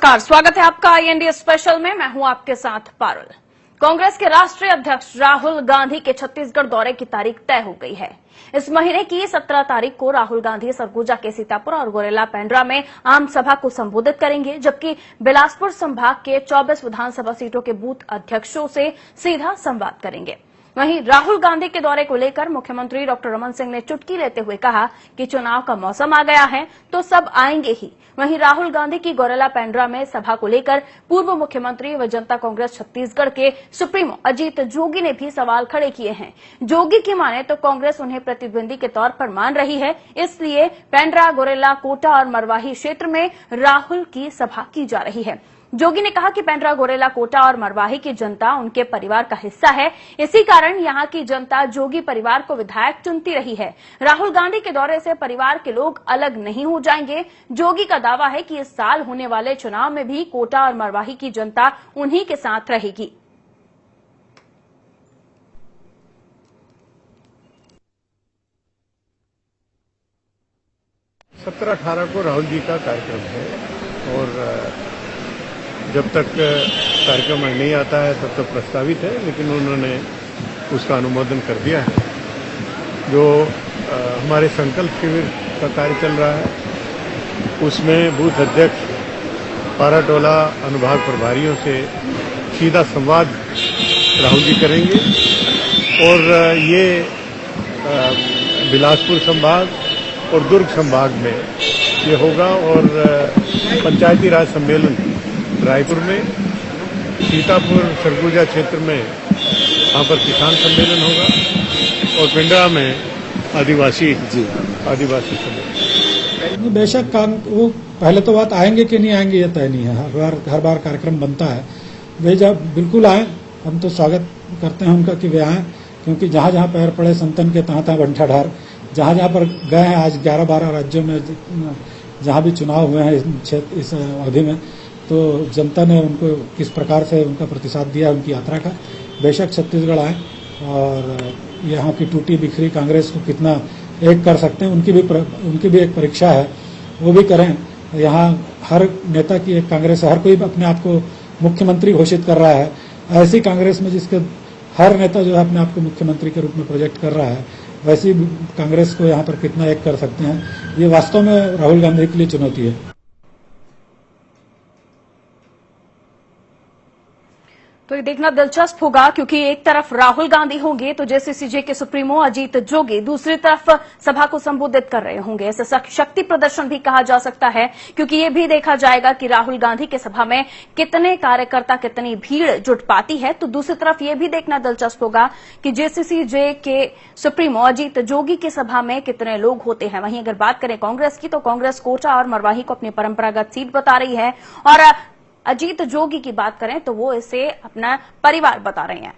नमस्कार, स्वागत है आपका IND स्पेशल में। मैं हूं आपके साथ पारुल। कांग्रेस के राष्ट्रीय अध्यक्ष राहुल गांधी के छत्तीसगढ़ दौरे की तारीख तय हो गई है। इस महीने की 17 तारीख को राहुल गांधी सरगुजा के सीतापुर और गोरेला पेंड्रा में आम सभा को संबोधित करेंगे, जबकि बिलासपुर संभाग के 24 विधानसभा सीटों के बूथ अध्यक्षों से सीधा संवाद करेंगे। वहीं राहुल गांधी के दौरे को लेकर मुख्यमंत्री डॉक्टर रमन सिंह ने चुटकी लेते हुए कहा कि चुनाव का मौसम आ गया है तो सब आएंगे ही। वहीं राहुल गांधी की गोरेला पेंड्रा में सभा को लेकर पूर्व मुख्यमंत्री व जनता कांग्रेस छत्तीसगढ़ के सुप्रीमो अजीत जोगी ने भी सवाल खड़े किए हैं। जोगी की माने तो कांग्रेस उन्हें प्रतिद्वंदी के तौर पर मान रही है, इसलिए पेंड्रा, गोरेला, कोटा और मरवाही क्षेत्र में राहुल की सभा की जा रही है। जोगी ने कहा कि पेंड्रा, गोरेला, कोटा और मरवाही की जनता उनके परिवार का हिस्सा है, इसी कारण यहां की जनता जोगी परिवार को विधायक चुनती रही है। राहुल गांधी के दौरे से परिवार के लोग अलग नहीं हो जाएंगे। जोगी का दावा है कि इस साल होने वाले चुनाव में भी कोटा और मरवाही की जनता उन्हीं के साथ रहेगी। 17-18 को राहुल जी का कार्यक्रम है और जब तक कार्यक्रम नहीं आता है तब तक प्रस्तावित है, लेकिन उन्होंने उसका अनुमोदन कर दिया है। जो हमारे संकल्प शिविर का कार्य चल रहा है उसमें बूथ अध्यक्ष, पाराटोला अनुभाग प्रभारियों से सीधा संवाद राहुल जी करेंगे और ये बिलासपुर संभाग और दुर्ग संभाग में ये होगा और पंचायती राज सम्मेलन रायपुर में, सीतापुर सरगुजा क्षेत्र में वहाँ पर किसान सम्मेलन होगा और पेंड्रा में आदिवासी सम्मेलन। बेशक वो पहले तो बात आएंगे कि नहीं आएंगे ये तय नहीं है। हर बार कार्यक्रम बनता है, वे जब बिल्कुल आए हम तो स्वागत करते हैं उनका कि वे आए, क्योंकि जहाँ जहाँ पैर पड़े संतन के तहाँ तहाँ बंठाढार, जहाँ जहाँ पर गए हैं आज 11-12 राज्यों में जहाँ भी चुनाव हुए हैं इस अवधि में, तो जनता ने उनको किस प्रकार से उनका प्रतिसाद दिया उनकी यात्रा का। बेशक छत्तीसगढ़ आए और यहाँ की टूटी बिखरी कांग्रेस को कितना एक कर सकते हैं, उनकी भी एक परीक्षा है, वो भी करें। यहाँ हर नेता की एक कांग्रेस है, हर कोई अपने आप को मुख्यमंत्री घोषित कर रहा है। ऐसी कांग्रेस में जिसके हर नेता जो है अपने आप को मुख्यमंत्री के रूप में प्रोजेक्ट कर रहा है, वैसी कांग्रेस को यहाँ पर कितना एक कर सकते हैं, ये वास्तव में राहुल गांधी के लिए चुनौती है। तो ये देखना दिलचस्प होगा, क्योंकि एक तरफ राहुल गांधी होंगे तो JCCJ के सुप्रीमो अजीत जोगी दूसरी तरफ सभा को संबोधित कर रहे होंगे। इसे शक्ति प्रदर्शन भी कहा जा सकता है, क्योंकि ये भी देखा जाएगा कि राहुल गांधी के सभा में कितने कार्यकर्ता, कितनी भीड़ जुट पाती है। तो दूसरी तरफ ये भी देखना दिलचस्प होगा कि JCCJ के सुप्रीमो अजीत जोगी की सभा में कितने लोग होते हैं। वहीं अगर बात करें कांग्रेस की, तो कांग्रेस कोटा और मरवाही को अपनी परंपरागत सीट बता रही है और अजीत जोगी की बात करें तो वो इसे अपना परिवार बता रहे हैं।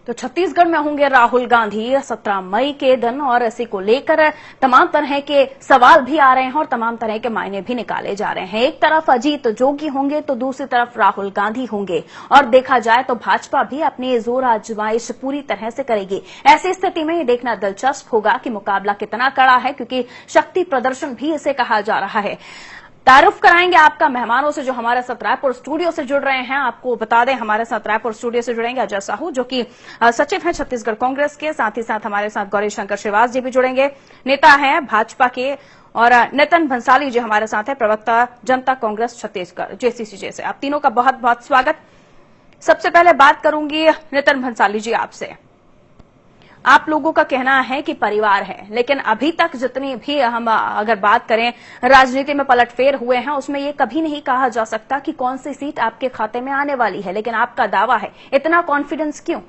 तो छत्तीसगढ़ में होंगे राहुल गांधी 17 मई के दिन और इसी को लेकर तमाम तरह के सवाल भी आ रहे हैं और तमाम तरह के मायने भी निकाले जा रहे हैं। एक तरफ अजीत जोगी होंगे तो दूसरी तरफ राहुल गांधी होंगे और देखा जाए तो भाजपा भी अपनी जोर आजमाइश पूरी तरह से करेगी। ऐसी स्थिति में ये देखना दिलचस्प होगा कि मुकाबला कितना कड़ा है, क्योंकि शक्ति प्रदर्शन भी इसे कहा जा रहा है। तारुफ कराएंगे आपका मेहमानों से जो हमारे साथ रायपुर स्टूडियो से जुड़ रहे हैं। आपको बता दें हमारे साथ रायपुर स्टूडियो से जुड़ेंगे अजय साहू, जो कि सचिव हैं छत्तीसगढ़ कांग्रेस के। साथ ही साथ हमारे साथ गौरी शंकर श्रीवास जी भी जुड़ेंगे, नेता हैं भाजपा के, और नितिन भंसाली जी हमारे साथ है, प्रवक्ता जनता कांग्रेस छत्तीसगढ़ JCCJ से। आप तीनों का बहुत बहुत स्वागत। सबसे पहले बात करूंगी नितिन भंसाली जी आपसे। आप लोगों का कहना है कि परिवार है, लेकिन अभी तक जितनी भी हम अगर बात करें राजनीति में पलटफेर हुए हैं, उसमें ये कभी नहीं कहा जा सकता कि कौन सी सीट आपके खाते में आने वाली है, लेकिन आपका दावा है। इतना कॉन्फिडेंस क्यों?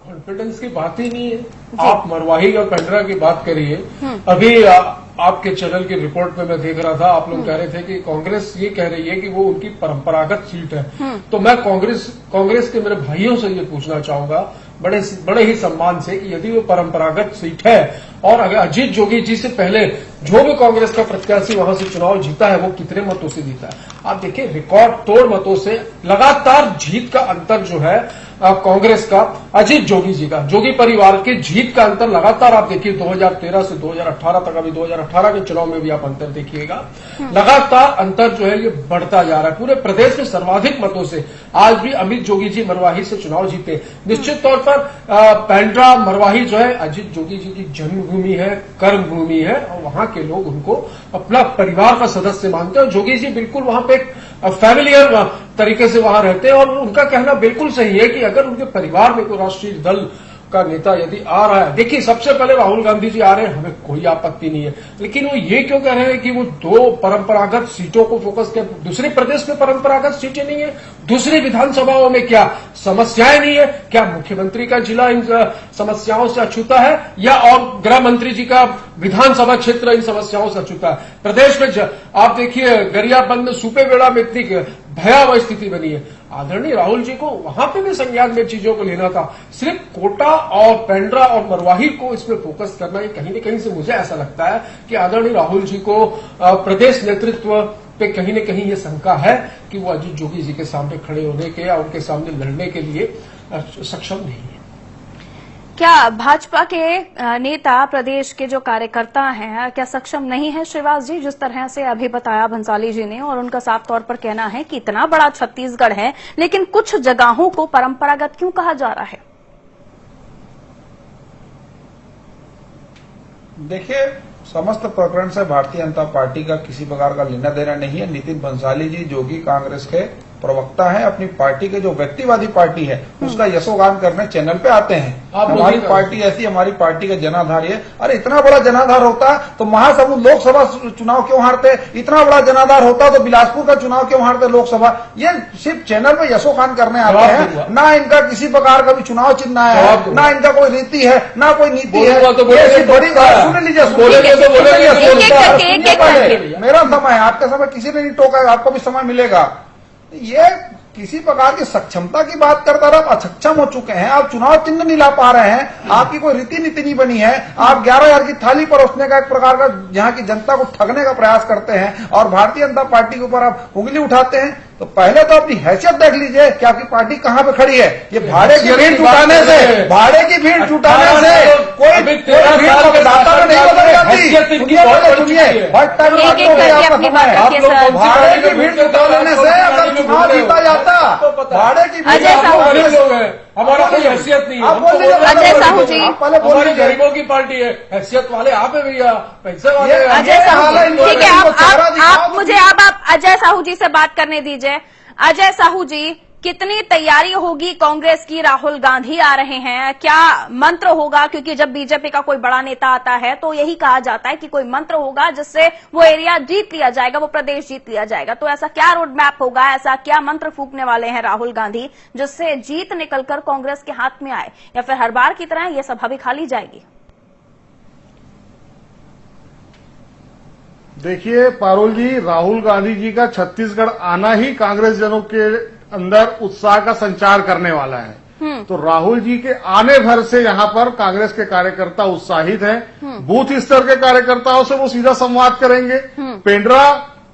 कॉन्फिडेंस की बात ही नहीं है। आप मरवाही और पेंड्रा की बात करिए। अभी आपके चैनल की रिपोर्ट में मैं देख रहा था, आप लोग कह रहे थे कि कांग्रेस ये कह रही है कि वो उनकी परंपरागत सीट है। तो मैं कांग्रेस के मेरे भाइयों से ये पूछना चाहूंगा बड़े ही सम्मान से कि यदि वो परंपरागत सीट है और अगर अजीत जोगी जी से पहले जो भी कांग्रेस का प्रत्याशी वहां से चुनाव जीता है वो कितने मतों से जीता है। आप देखिए रिकॉर्ड तोड़ मतों से लगातार जीत का अंतर जो है कांग्रेस का अजीत जोगी जी का, जोगी परिवार के जीत का अंतर लगातार आप देखिए 2013 से 2018 तक, अभी 2018 के चुनाव में भी आप अंतर देखिएगा, लगातार अंतर जो है ये बढ़ता जा रहा है। पूरे प्रदेश में सर्वाधिक मतों से आज भी अमित जोगी जी मरवाही से चुनाव जीते। निश्चित तौर पर पेंड्रा मरवाही जो है अजीत जोगी जी की जन्मभूमि है, कर्मभूमि है, और वहां के लोग उनको अपना परिवार का सदस्य मानते हैं। जोगी जी बिल्कुल वहां पे एक फैमिलियर तरीके से वहां रहते हैं, और उनका कहना बिल्कुल सही है कि अगर उनके परिवार में कोई राष्ट्रीय दल का नेता यदि आ रहा है, देखिए सबसे पहले राहुल गांधी जी आ रहे हैं, हमें कोई आपत्ति नहीं है, लेकिन वो ये क्यों कह रहे हैं कि वो 2 परंपरागत सीटों को फोकस किया? दूसरे प्रदेश में परंपरागत सीटें नहीं है, दूसरी विधानसभाओं में क्या समस्याएं नहीं है? क्या मुख्यमंत्री का जिला इन समस्याओं से अछूता है, या और गृह मंत्री जी का विधानसभा क्षेत्र इन समस्याओं से अछूता है? प्रदेश में आप देखिए गरियाबंद सूपेबेड़ा में इतनी भयावह स्थिति बनी है। आदरणीय राहुल जी को वहां पे भी संज्ञान में चीजों को लेना था। सिर्फ कोटा और पेंड्रा और मरवाही को इसमें फोकस करना, ये कहीं न कहीं से मुझे ऐसा लगता है कि आदरणीय राहुल जी को प्रदेश नेतृत्व पे कहीं न कहीं ये शंका है कि वो अजीत जोगी जी के सामने खड़े होने के या उनके सामने लड़ने के लिए सक्षम नहीं है। क्या भाजपा के नेता, प्रदेश के जो कार्यकर्ता हैं, क्या सक्षम नहीं है श्रीवास जी? जिस तरह से अभी बताया भंसाली जी ने, और उनका साफ तौर पर कहना है कि इतना बड़ा छत्तीसगढ़ है, लेकिन कुछ जगहों को परंपरागत क्यों कहा जा रहा है? देखिए, समस्त प्रकरण से भारतीय जनता पार्टी का किसी प्रकार का लेना देना नहीं है। नितिन भंसाली जी जो कि कांग्रेस के प्रवक्ता है, अपनी पार्टी के जो व्यक्तिवादी पार्टी है उसका यशोगान करने चैनल पे आते हैं। हमारी पार्टी ऐसी, हमारी पार्टी का जनाधार है। अरे इतना बड़ा जनाधार होता तो महासमुंद लोकसभा चुनाव क्यों हारते? इतना बड़ा जनाधार होता तो बिलासपुर का चुनाव क्यों हारते लोकसभा? ये सिर्फ चैनल पे यशोगान करने आते हैं। ना इनका किसी प्रकार का भी चुनाव चिन्ह है, ना इनका कोई रीति है, ना कोई नीति है। बड़ी बात सुन लीजिए, मेरा समय है, आपका समय किसी ने नहीं टोका, आपको भी समय मिलेगा। ये किसी प्रकार की सक्षमता की बात करता रहा, आप असक्षम हो चुके हैं। आप चुनाव चिन्ह नहीं ला पा रहे हैं, आपकी कोई रीति नीति नहीं बनी है। आप 11,000 की थाली परोसने का एक प्रकार का यहाँ की जनता को ठगने का प्रयास करते हैं, और भारतीय जनता पार्टी के ऊपर आप उंगली उठाते हैं। तो पहले तो अपनी हैसियत देख लीजिए कि आपकी पार्टी कहाँ पे खड़ी है। ये भाड़े की भीड़ जुटाने से, भाड़े की भीड़ जुटाने से कोई भीड़ मतदाता में नहीं बदल जाती। सुनिए, भाड़े की भीड़ जुटा लेने से अगर चुनाव जीता जाता, भाड़े की भीड़ हमारा कोई हैसियत नहीं है। अजय साहू जी, हमारी गरीबों की पार्टी है, हैसियत वाले आप है भैया, पैसे वाले। अजय साहू, ठीक है, आप मुझे अब आप अजय साहू जी से बात करने दीजिए। अजय साहू जी, कितनी तैयारी होगी कांग्रेस की? राहुल गांधी आ रहे हैं, क्या मंत्र होगा? क्योंकि जब बीजेपी का कोई बड़ा नेता आता है तो यही कहा जाता है कि कोई मंत्र होगा जिससे वो एरिया जीत लिया जाएगा, वो प्रदेश जीत लिया जाएगा। तो ऐसा क्या रोड मैप होगा, ऐसा क्या मंत्र फूकने वाले हैं राहुल गांधी जिससे जीत निकलकर कांग्रेस के हाथ में आए, या फिर हर बार की तरह ये सभा भी खाली जाएगी? देखिए पारुल जी, राहुल गांधी जी का छत्तीसगढ़ आना ही कांग्रेस जनों के अंदर उत्साह का संचार करने वाला है। तो राहुल जी के आने भर से यहाँ पर कांग्रेस के कार्यकर्ता उत्साहित हैं। बूथ स्तर के कार्यकर्ताओं से वो सीधा संवाद करेंगे। पेंड्रा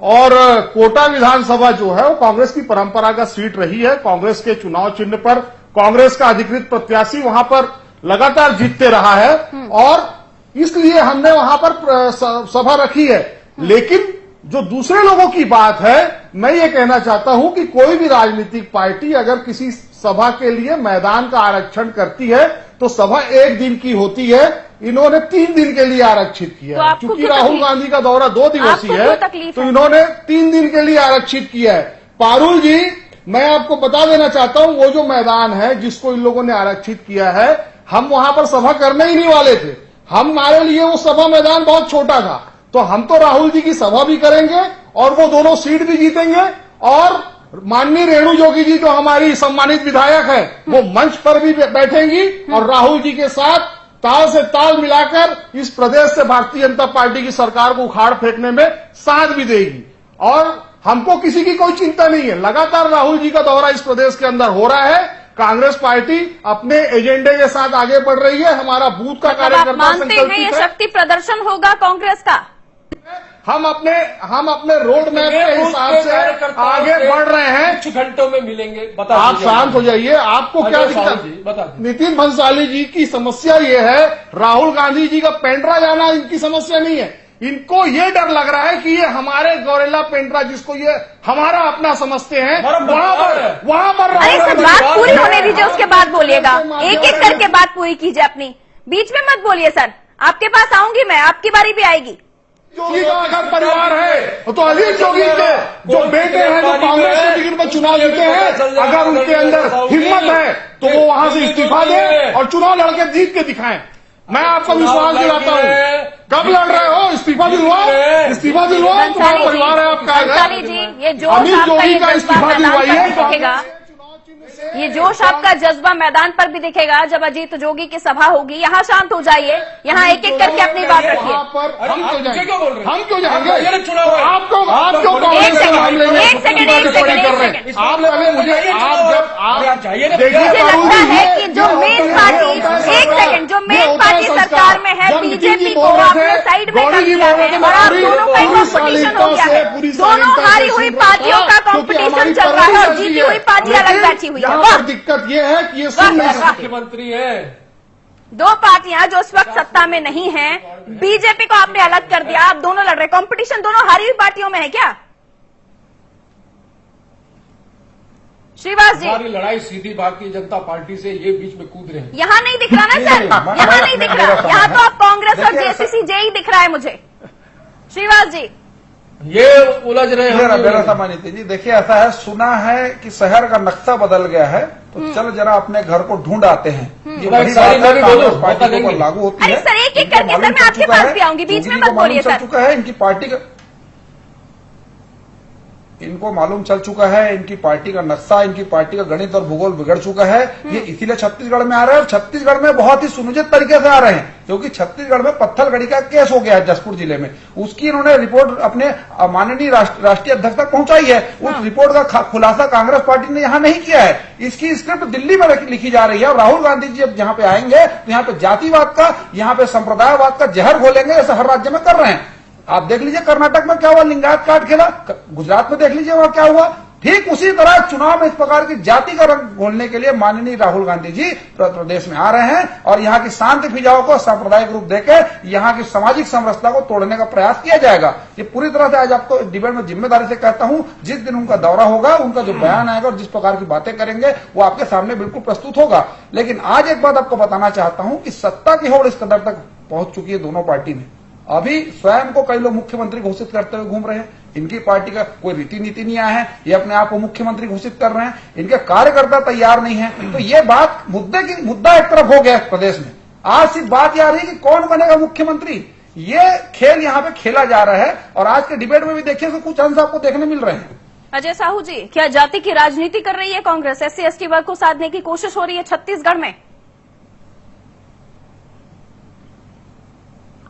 और कोटा विधानसभा जो है वो कांग्रेस की परंपरागत सीट रही है। कांग्रेस के चुनाव चिन्ह पर कांग्रेस का अधिकृत प्रत्याशी वहां पर लगातार जीतते रहा है, और इसलिए हमने वहां पर सभा रखी है। लेकिन जो दूसरे लोगों की बात है, मैं ये कहना चाहता हूं कि कोई भी राजनीतिक पार्टी अगर किसी सभा के लिए मैदान का आरक्षण करती है तो सभा 1 दिन की होती है। इन्होंने 3 दिन के लिए आरक्षित किया है। क्योंकि राहुल गांधी का दौरा 2 दिवसीय है, तो इन्होंने 3 दिन के लिए आरक्षित किया है। पारुल जी, मैं आपको बता देना चाहता हूं, वो जो मैदान है जिसको इन लोगों ने आरक्षित किया है, हम वहां पर सभा करने ही नहीं वाले थे। हमारे लिए वो सभा मैदान बहुत छोटा था, तो हम तो राहुल जी की सभा भी करेंगे और वो दोनों सीट भी जीतेंगे, और माननीय रेणु जोगी जी जो हमारी सम्मानित विधायक है वो मंच पर भी बैठेंगी और राहुल जी के साथ ताल से ताल मिलाकर इस प्रदेश से भारतीय जनता पार्टी की सरकार को उखाड़ फेंकने में साथ भी देगी। और हमको किसी की कोई चिंता नहीं है। लगातार राहुल जी का दौरा इस प्रदेश के अंदर हो रहा है। कांग्रेस पार्टी अपने एजेंडे के साथ आगे बढ़ रही है। हमारा बूथ का कार्यकर्ता मानते हैं ये शक्ति प्रदर्शन होगा कांग्रेस का? हम अपने रोड मैप के हिसाब से आगे बढ़ रहे हैं। कुछ घंटों में मिलेंगे। बता आप दीजिए। शांत हो जाइए। आपको क्या अजय साहू दिक्कत? जी, बता दीजिए। नितिन भंसाली जी की समस्या ये है, राहुल गांधी जी का पेंड्रा जाना इनकी समस्या नहीं है। इनको ये डर लग रहा है कि ये हमारे गौरेला पेंड्रा, जिसको ये हमारा अपना समझते हैं, वहां पर अरे सर, बात पूरी होने दीजिए, उसके बाद बोलिएगा। एक एक करके बात पूरी कीजिए अपनी, बीच में मत बोलिए सर। आपके पास आऊंगी मैं, आपकी बारी भी आएगी। जोगी का अगर परिवार है तो अजीत जोगी के जो बेटे हैं, जो कांग्रेस के टिकट पर चुनाव जीते हैं, अगर उनके अंदर हिम्मत है तो वो वहां से इस्तीफा दें और चुनाव लड़के जीत के दिखाएं। मैं आपको विश्वास दिलाता हूँ। कब लड़ रहे हो? इस्तीफा दिलवाओ, इस्तीफा दिलवाओ। तुम्हारा परिवार है, आपका भंसाली जी, ये जोश अमित आपका, जोगी ये का जज्बा इस्तीफा मैदान पर भी दिलवाइए। दिखेगा। ये जोश आपका जज्बा मैदान पर भी दिखेगा जब अजीत जोगी की सभा होगी। यहाँ शांत हो जाइए, यहाँ एक एक करके अपनी बात रखिए। हम क्यों जाएंगे? क्या बोल रहे हैं? हम क्यों जाएंगे? आप क्यों एक कांग्रेस के मामले में सेकंड, एक सेकंड। आप पहले मुझे आप जाइए ना। देखिए, मुझे लगता है कि जो ये मेन होता है पार्टी, संस्कार। एक सेकंड, जो मेन ये होता है पार्टी संस्कार। सरकार में है, जब नितिन जी बीजेपी को बोल रहे आपने थे, साइड में कर गौरी जी दिया बोल रहे है थे, और आप पूरी- दोनों का पूरी कॉम्पिटिशन हो गया है। पूरी दोनों शालीनता हारी से हुई सुन रहा पार्टियों का था, क्योंकि कॉम्पिटिशन हमारी चल रहा है और परवरिश जीती ऐसी हुई पार्टी है। अलग बैठी हुई है। यहाँ वाह, पर दिक्कत ये है कि ये सुन वाह, नहीं वाह। सकते। मुख्यमंत्री है। दो पार्टियां जो इस वक्त सत्ता में नहीं है, बीजेपी को आपने अलग कर दिया, आप दोनों लड़ रहे। कॉम्पिटिशन दोनों हारी हुई पार्टियों में है क्या? श्रीवास जी, हमारी लड़ाई सीधी भारतीय जनता पार्टी से, ये बीच में कूद रहे हैं। यहाँ नहीं दिख रहा ना सर, यहाँ नहीं दिख रहा। यहाँ तो आप कांग्रेस और जेसीसी जेई दिख रहा है मुझे। श्रीवास जी, ये उलझ रहे मेरा हैं। सामान्य जी, देखिए ऐसा है, सुना है कि शहर का नक्शा बदल गया है, तो चल जरा अपने घर को ढूंढ आते हैं। ये बड़ी बात है, कांग्रेस पार्टी के ऊपर लागू होती अरे है। सर, एक एक करके सर, मैं आपके पास भी आऊंगी, बीच में मत बोलिए सर। चुका है इनकी पार्टी का, इनको मालूम चल चुका है, इनकी पार्टी का नक्शा, इनकी पार्टी का गणित और भूगोल बिगड़ चुका है। ये इसीलिए छत्तीसगढ़ में आ रहे हैं, और छत्तीसगढ़ में बहुत ही सुनियोजित तरीके से आ रहे हैं, क्योंकि छत्तीसगढ़ में पत्थलगड़ी का केस हो गया है जसपुर जिले में। उसकी इन्होंने रिपोर्ट अपने माननीय राष्ट्रीय अध्यक्ष तक पहुंचाई है। उस रिपोर्ट का खुलासा कांग्रेस पार्टी ने यहाँ नहीं किया है। इसकी स्क्रिप्ट दिल्ली में लिखी जा रही है, और राहुल गांधी जी अब यहाँ पे आएंगे तो यहाँ पे जातिवाद का, यहाँ पे संप्रदायवाद का जहर घोलेंगे, जैसे हर राज्य में कर रहे हैं। आप देख लीजिए कर्नाटक में क्या हुआ, लिंगायत काट खेला। गुजरात में देख लीजिए वहां क्या हुआ। ठीक उसी तरह चुनाव में इस प्रकार की जाति का रंग घोलने के लिए माननीय राहुल गांधी जी प्रदेश में आ रहे हैं, और यहाँ की शांति फिजाओं को सांप्रदायिक रूप देकर यहाँ की सामाजिक समरसता को तोड़ने का प्रयास किया जाएगा। ये पूरी तरह से आज आपको डिबेट में जिम्मेदारी से कहता हूं, जिस दिन उनका दौरा होगा, उनका जो बयान आएगा और जिस प्रकार की बातें करेंगे वो आपके सामने बिल्कुल प्रस्तुत होगा। लेकिन आज एक बात आपको बताना चाहता हूं कि सत्ता की होड़ इस कदर तक पहुंच चुकी है दोनों पार्टी में। अभी स्वयं को कई लोग मुख्यमंत्री घोषित करते हुए घूम रहे हैं। इनकी पार्टी का कोई रीति नीति नहीं आया है, ये अपने आप को मुख्यमंत्री घोषित कर रहे हैं। इनके कार्यकर्ता तैयार नहीं है। तो ये बात मुद्दा एक तरफ हो गया है प्रदेश में। आज सिर्फ बात यह आ रही है कि कौन बनेगा मुख्यमंत्री। ये खेल यहाँ पे खेला जा रहा है, और आज के डिबेट में भी देखिए तो कुछ अंश आपको देखने मिल रहे हैं। अजय साहू जी, क्या जाति की राजनीति कर रही है कांग्रेस? SC ST वर्ग को साधने की कोशिश हो रही है छत्तीसगढ़ में?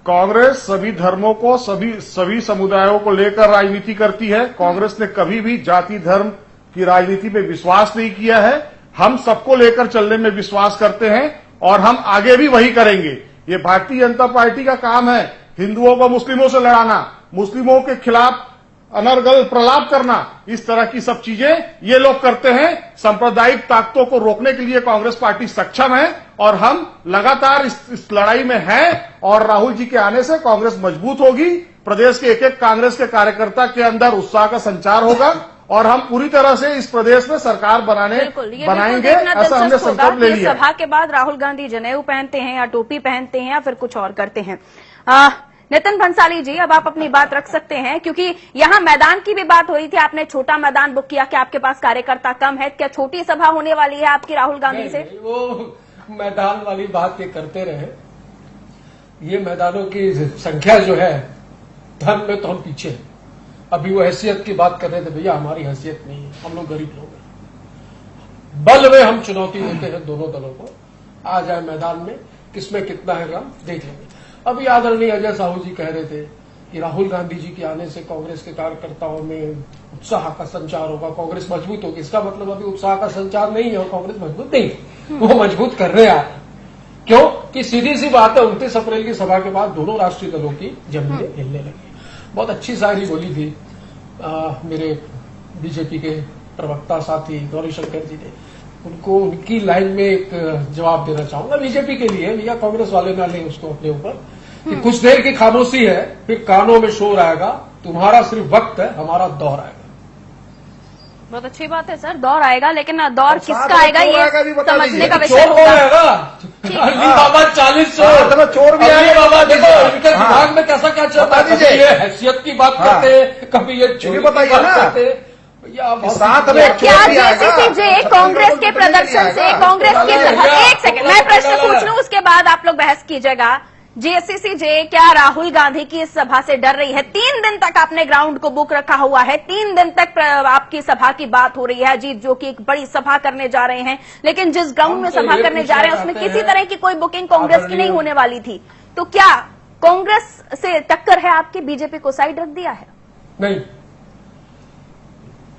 कांग्रेस सभी धर्मों को, सभी समुदायों को लेकर राजनीति करती है। कांग्रेस ने कभी भी जाति धर्म की राजनीति में विश्वास नहीं किया है। हम सबको लेकर चलने में विश्वास करते हैं, और हम आगे भी वही करेंगे। ये भारतीय जनता पार्टी का काम है हिंदुओं को मुस्लिमों से लड़ाना, मुस्लिमों के खिलाफ अनर्गल प्रलाप करना, इस तरह की सब चीजें ये लोग करते हैं। सांप्रदायिक ताकतों को रोकने के लिए कांग्रेस पार्टी सक्षम है, और हम लगातार इस लड़ाई में हैं। और राहुल जी के आने से कांग्रेस मजबूत होगी। प्रदेश के एक एक कांग्रेस के कार्यकर्ता के अंदर उत्साह का संचार होगा, और हम पूरी तरह से इस प्रदेश में सरकार बनाएंगे, ऐसा हमने संकल्प ले लिया। सभा के बाद राहुल गांधी जनेऊ पहनते हैं या टोपी पहनते हैं या फिर कुछ और करते हैं? नितिन भंसाली जी, अब आप अपनी बात रख सकते हैं, क्योंकि यहाँ मैदान की भी बात हो रही थी। आपने छोटा मैदान बुक किया कि आपके पास कार्यकर्ता कम है। क्या छोटी सभा होने वाली है आपकी राहुल गांधी से? वो मैदान वाली बात ये करते रहे। ये मैदानों की संख्या जो है, धन में तो हम पीछे हैं। अभी वो हैसियत की बात कर रहे थे, भैया हमारी हैसियत नहीं है, हम लोग गरीब लोग हैं। बल में हम चुनौती देते हैं दोनों दलों को। आ जाए मैदान में, किसमें कितना है हम देख लेंगे। अभी आदरणीय अजय साहू जी कह रहे थे कि राहुल गांधी जी के आने से कांग्रेस के कार्यकर्ताओं में उत्साह का संचार होगा, कांग्रेस मजबूत होगी। इसका मतलब अभी उत्साह का संचार नहीं है और कांग्रेस मजबूत नहीं है, वो मजबूत कर रहे हैं। क्यों कि सीधी सी बात है, 29 अप्रैल की सभा के बाद दोनों राष्ट्रीय दलों की जमीनें हिलने लगी। बहुत अच्छी शायरी बोली थी मेरे बीजेपी के प्रवक्ता साथी गौरीशंकर जी ने। उनको उनकी लाइन में एक जवाब देना चाहूंगा बीजेपी के लिए, या कांग्रेस वाले ना लें उसको अपने ऊपर, कि कुछ देर की खामोशी है फिर कानों में शोर आएगा, तुम्हारा सिर्फ वक्त है, हमारा दौर आएगा। बहुत अच्छी बात है सर, दौर आएगा, लेकिन दौर किसका आएगा ये समझने का विषय चोर कौन होगा। आएगा? अली बाबा 40 चोर, चोर भी अली आएगा, बाबा देखो हाँ। इनके दिमाग में कैसा क्या चलता है, कभी ये हैसियत की बात हाँ। करते हैं, कभी ये चोरी की बताइए बात ना। करते हैं। भैया आप साथ में क्या चोर भी आएगा। जेसीसी कांग्रेस के प्रदर्शन से, कांग्रेस की एक सेकंड मैं प्रश्न पूछ लूं, उसके बाद आप लोग बहस कीजिएगा। जेसीसी क्या राहुल गांधी की इस सभा से डर रही है? 3 दिन तक आपने ग्राउंड को बुक रखा हुआ है, 3 दिन तक आपकी सभा की बात हो रही है। अजीत जो कि एक बड़ी सभा करने जा रहे हैं, लेकिन जिस ग्राउंड में सभा करने जा रहे हैं उसमें किसी तरह की कोई बुकिंग कांग्रेस की नहीं होने वाली थी। तो क्या कांग्रेस से टक्कर है आपकी? बीजेपी को साइड रख दिया है? नहीं,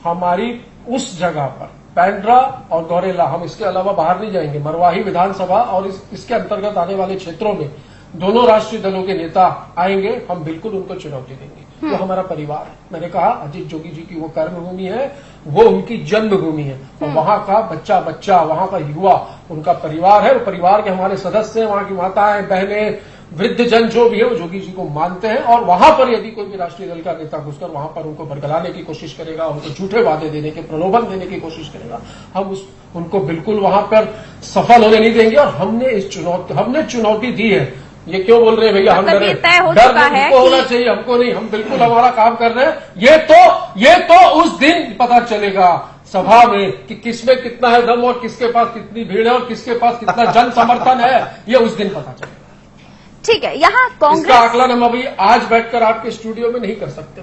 हमारी उस जगह पर पेंड्रा और गौरेला, हम इसके अलावा बाहर नहीं जाएंगे। मरवाही विधानसभा और इसके अंतर्गत आने वाले क्षेत्रों में दोनों राष्ट्रीय दलों के नेता आएंगे, हम बिल्कुल उनको चुनौती देंगे। वो हमारा परिवार है। मैंने कहा अजीत जोगी जी की वो कर्मभूमि है, वो उनकी जन्मभूमि है, और वहां का बच्चा वहां का युवा उनका परिवार है। वो परिवार के हमारे सदस्य हैं, वहां की माताएं बहनें वृद्ध जन जो भी है वो जोगी जी को मानते हैं। और वहां पर यदि कोई भी राष्ट्रीय दल का नेता घुसकर वहां पर उनको भड़कलाने की कोशिश करेगा, उनको झूठे वादे देने के, प्रलोभन देने की कोशिश करेगा, हम उनको बिल्कुल वहां पर सफल होने नहीं देंगे। और हमने चुनौती दी है। ये क्यों बोल रहे हैं भैया हम मतलब डरे? ये तय हो डर चुका है उनको होना कि- चाहिए, हमको नहीं। हम बिल्कुल हमारा काम कर रहे हैं। ये तो उस दिन पता चलेगा सभा में कि किसमें कितना है दम और किसके पास कितनी भीड़ है और किसके पास कितना जन समर्थन है। ये उस दिन पता चलेगा। ठीक है, यहाँ इसका कांग्रेस, आकलन हम अभी आज बैठकर आपके स्टूडियो में नहीं कर सकते।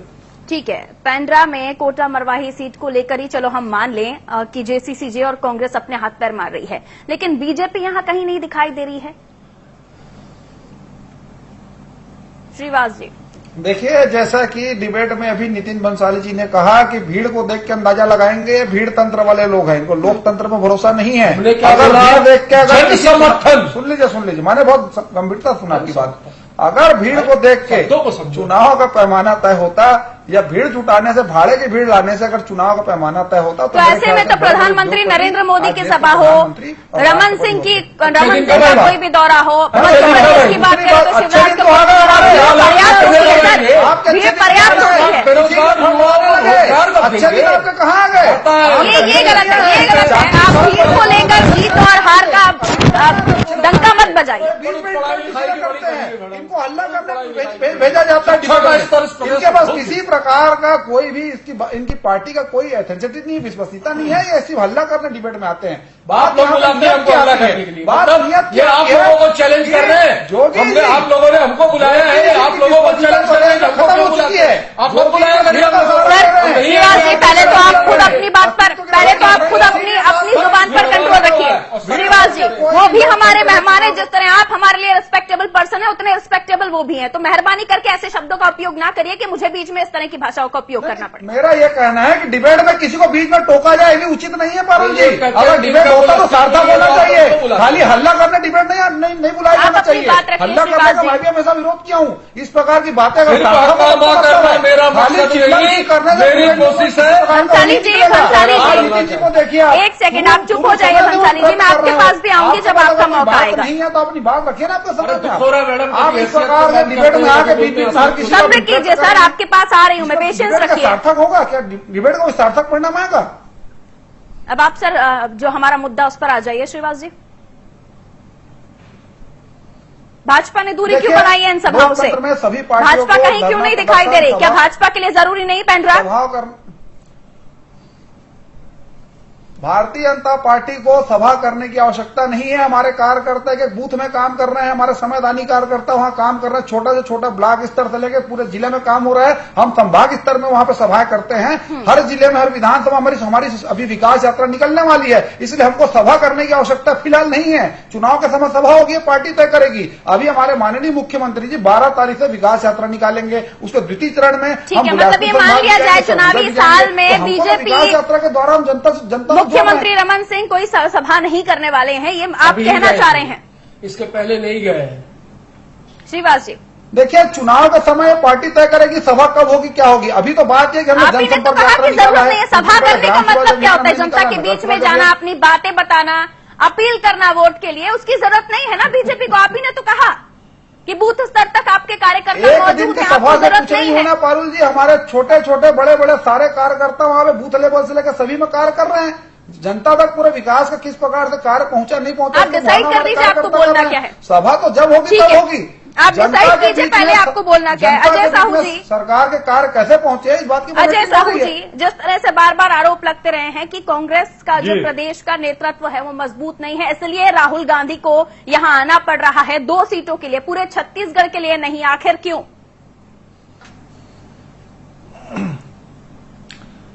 ठीक है, पेंड्रा में कोटा मरवाही सीट को लेकर ही चलो हम मान लें कि जेसीसी और कांग्रेस अपने हाथ पैर मार रही है, लेकिन बीजेपी यहां कहीं नहीं दिखाई दे रही है। श्रीवास जी, देखिए, जैसा कि डिबेट में अभी नितिन बंसाली जी ने कहा कि भीड़ को देख के अंदाजा लगाएंगे, भीड़ तंत्र वाले लोग हैं, इनको लोकतंत्र में भरोसा नहीं है। हमने क्या अगर बोला? भीड़ देख के अगर जन समर्थन, सुन लीजिए, मैंने बहुत गंभीरता सुना आपकी बात। अगर भीड़ को देख के शब्दों को समझो। चुनाव का पैमाना तय होता, या भीड़ जुटाने से, भाड़े की भीड़ लाने से अगर चुनाव का पैमाना तय होता तो ऐसे में तो प्रधानमंत्री नरेंद्र मोदी की सभा हो, रमन सिंह का कोई भी दौरा हो, मध्य प्रदेश की बात करें तो शिवराज का पर्याप्त होती है सर, भीड़ पर्याप्त होती है। अच्छे दिन आपके कहाँ आ गए? ये गलत है, ये गलत है। आप भीड़ को लेकर जीत और हार का डंका मत बजाइए। इनको हल्ला करने भेजा जाता है। इनके पास किसी प्रकार का कोई भी इनकी पार्टी का कोई एथेंटिसिटी नहीं, विश्वसनीयता नहीं है। ये सिर्फ हल्ला करने डिबेट में आते हैं। आप लोग बुलाते हैं हमको हल्ला करने के लिए। बात मतलब ये आप लोगों को चैलेंज कर रहे हैं। जोगी आप लोगों ने हमको बुलाया है, आप लोगों को चैलेंज कर रहे हैं। हमको क्यों बुलाते हैं? आपको बुलाया सर श्रीवास जी, पहले तो आप खुद अपनी बात पर, पहले तो आप खुद अपनी जुबान पर कंट्रोल रखिए। श्रीवास जी, वो भी हमारे मेहमान है। जिस तरह आप हमारे लिए रिस्पेक्टेबल पर्सन है, उतने रिस्पेक्टेबल वो भी हैं। तो मेहरबानी करके ऐसे शब्दों का उपयोग ना करिए कि मुझे बीच में इस तरह की भाषाओं का उपयोग करना पड़े। मेरा ये कहना है कि डिबेट में किसी को बीच में टोका जाए, ये उचित नहीं है पारुल जी। अगर डिबेट होता तो सार्थक होना चाहिए। खाली हल्ला करने डिबेट नहीं बुलाया जाना चाहिए। हल्ला करने का मैं भी हमेशा विरोध किया हूँ। इस प्रकार की बातें अगर मेरी कोशिश है। भंसाली जी को देखिए, एक सेकंड आप चुप हो जाइए। भंसाली जी, मैं आपके पास भी आऊंगी जब आपका मौका आएगा। नहीं है तो अपनी बात रखिए ना आपके थोड़ा समझ मैडम, आप इस प्रकार के डिबेट में आके बीच सब्र कीजिए सर, आपके पास आ रही हूँ मैं, पेशेंस रखिए। सार्थक होगा क्या? डिबेट का सार्थक परिणाम आएगा? अब आप सर जो हमारा मुद्दा उस पर आ जाइए। श्रीवास जी, भाजपा ने दूरी क्यों बनाई है इन सभाओं से? भाजपा कहीं क्यों नहीं दिखाई दे रही? क्या भाजपा के लिए जरूरी नहीं पेंड्रा? भारतीय जनता पार्टी को सभा करने की आवश्यकता नहीं है। हमारे कार्यकर्ता के बूथ में काम कर रहे हैं, हमारे संवैधानिक कार्यकर्ता वहां काम कर रहे हैं। छोटा से छोटा ब्लॉक स्तर से लेकर पूरे जिले में काम हो रहा है। हम संभाग स्तर में वहां पे सभाएं करते हैं। हर जिले में, हर विधानसभा हमारी अभी विकास यात्रा निकलने वाली है। इसलिए हमको सभा करने की आवश्यकता फिलहाल नहीं है। चुनाव के समय सभा होगी, पार्टी तय करेगी। अभी हमारे माननीय मुख्यमंत्री जी 12 तारीख से विकास यात्रा निकालेंगे। उसके द्वितीय चरण में ठीक है, मतलब ये मान लिया जाए चुनावी साल में बीजेपी विकास यात्रा के दौरान जनता मुख्यमंत्री रमन सिंह कोई सभा नहीं करने वाले हैं, ये आप कहना चाह रहे हैं? इसके पहले नहीं गए हैं। श्रीवास जी, देखिए, चुनाव का समय पार्टी तय करेगी सभा कब होगी, क्या होगी। अभी तो बात यह कि हमने आपने तो जनसंपर्क कहा यात्रा कि निकाला जरूरत नहीं है सभा करने का मतलब क्या होता है? जनता के निकाला, बीच में जाना, अपनी बातें बताना, अपील करना वोट के लिए, उसकी जरूरत नहीं है ना बीजेपी को। आप ही ने तो कहा कि बूथ स्तर तक आपके कार्यकर्ता एक दिन मौजूद की हैं, सभा आपको से जरूरत कुछ नहीं नहीं है। होना पारुल जी। हमारे छोटे छोटे बड़े बड़े सारे कार्यकर्ता वहां पे बूथ लेवल से लेकर सभी में कार्य कर रहे हैं। जनता तक पूरे विकास का किस प्रकार से कार्य पहुंचा नहीं पहुंचा, आप डिसाइड कर दीजिए आपको बोलना क्या है। सभा तो जब होगी ठीक तब है। होगी। आप जनता डिसाइड के कीजिए बीच पहले में आपको बोलना क्या है। जनता के अजय बीच साहू में जी, सरकार के कार्य कैसे पहुंचे इस बात की अजय मीटिंग साहू हो रही है। जी, जिस तरह से बार बार आरोप लगते रहे हैं कि कांग्रेस का जो जी। प्रदेश का नेतृत्व है वो मजबूत नहीं है, इसलिए राहुल गांधी को यहां आना पड़ रहा है 2 सीटों के लिए, पूरे छत्तीसगढ़ के लिए नहीं, आखिर क्यों?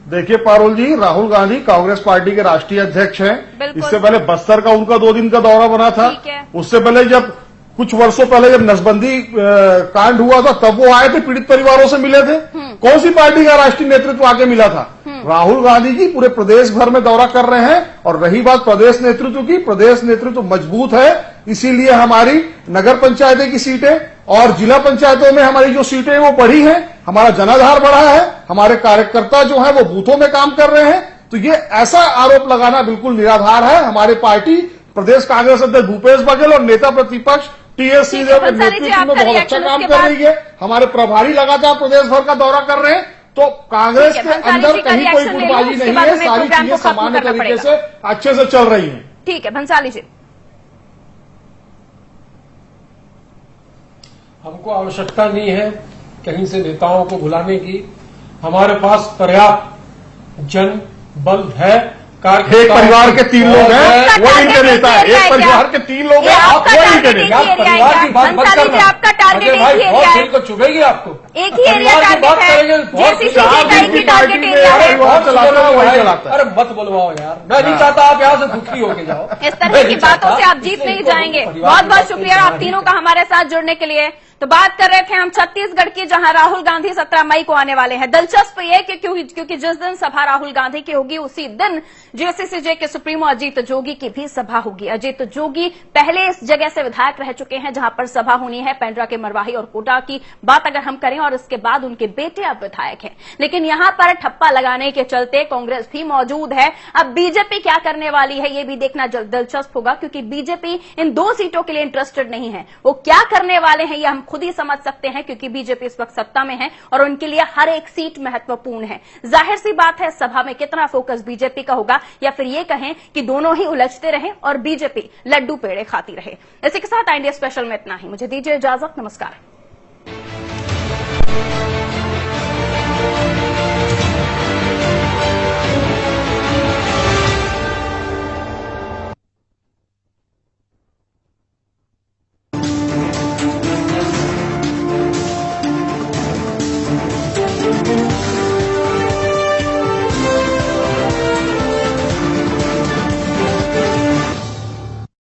देखिए पारुल जी, राहुल गांधी कांग्रेस पार्टी के राष्ट्रीय अध्यक्ष हैं। बिल्कुल। इससे पहले बस्तर का उनका 2 दिन का दौरा बना था। ठीक है। उससे पहले जब कुछ वर्षों पहले जब नसबंदी कांड हुआ था तब वो आए थे, पीड़ित परिवारों से मिले थे। कौन सी पार्टी का राष्ट्रीय नेतृत्व आके मिला था? राहुल गांधी जी पूरे प्रदेश भर में दौरा कर रहे हैं। और रही बात प्रदेश नेतृत्व की, प्रदेश नेतृत्व मजबूत है, इसीलिए हमारी नगर पंचायतें की सीटें और जिला पंचायतों में हमारी जो सीटें वो बढ़ी हैं, हमारा जनाधार बढ़ा है, हमारे कार्यकर्ता जो है वो बूथों में काम कर रहे हैं। तो ये ऐसा आरोप लगाना बिल्कुल निराधार है। हमारी पार्टी प्रदेश कांग्रेस अध्यक्ष भूपेश बघेल और नेता प्रतिपक्ष टीएस सिंहदेव के नेतृत्व में बहुत अच्छा काम कर रही है। हमारे प्रभारी लगातार प्रदेश भर का दौरा कर रहे हैं। तो कांग्रेस के अंदर कहीं कोई गुटबाजी नहीं है, सारी चीजें सामान्य तरीके से अच्छे से चल रही हैं। ठीक है भंसाली जी। हमको आवश्यकता नहीं है कहीं से नेताओं को बुलाने की। हमारे पास पर्याप्त जन बल है। एक परिवार के 3 लोग हैं, वो इनके नेता है। एक परिवार के 3 लोग हैं, आप वो इनके नेता हैं। परिवार की बात मत भंसाली जी, करना। आपका टारगेट अजय एक भाई ही बहुत एरिया है, खेल को चुभेगी आपको। एक ही एरिया परिवार की बात टारगेट है, करेंगे, बहुत जेसीसी चार का दिन एक ही की टारगेट पार्टी एरिया में है। बहुत चलाता है, वही चलाता है। अरे मत बुलवाओ यार, मैं नहीं चाहता आप यहाँ से दुखी होके जाओ। इस तरह की बातों से आप जीत नहीं जाएंगे। बहुत बहुत शुक्रिया आप तीनों का हमारे साथ जुड़ने के लिए। तो बात कर रहे थे हम छत्तीसगढ़ की, जहां राहुल गांधी 17 मई को आने वाले हैं। दिलचस्प ये कि क्योंकि जिस दिन सभा राहुल गांधी की होगी उसी दिन जेसीसीजे के सुप्रीमो अजीत जोगी की भी सभा होगी। अजीत जोगी पहले इस जगह से विधायक रह चुके हैं जहां पर सभा होनी है। पेंड्रा के मरवाही और कोटा की बात अगर हम करें, और इसके बाद उनके बेटे अब विधायक हैं। लेकिन यहां पर ठप्पा लगाने के चलते कांग्रेस भी मौजूद है। अब बीजेपी क्या करने वाली है ये भी देखना दिलचस्प होगा, क्योंकि बीजेपी इन 2 सीटों के लिए इंटरेस्टेड नहीं है। वो क्या करने वाले हैं ये हम खुद ही समझ सकते हैं, क्योंकि बीजेपी इस वक्त सत्ता में है और उनके लिए हर एक सीट महत्वपूर्ण है। जाहिर सी बात है सभा में कितना फोकस बीजेपी का होगा, या फिर ये कहें कि दोनों ही उलझते रहे और बीजेपी लड्डू पेड़े खाती रहे। इसी के साथ इंडिया स्पेशल में इतना ही। मुझे दीजिए इजाजत, नमस्कार।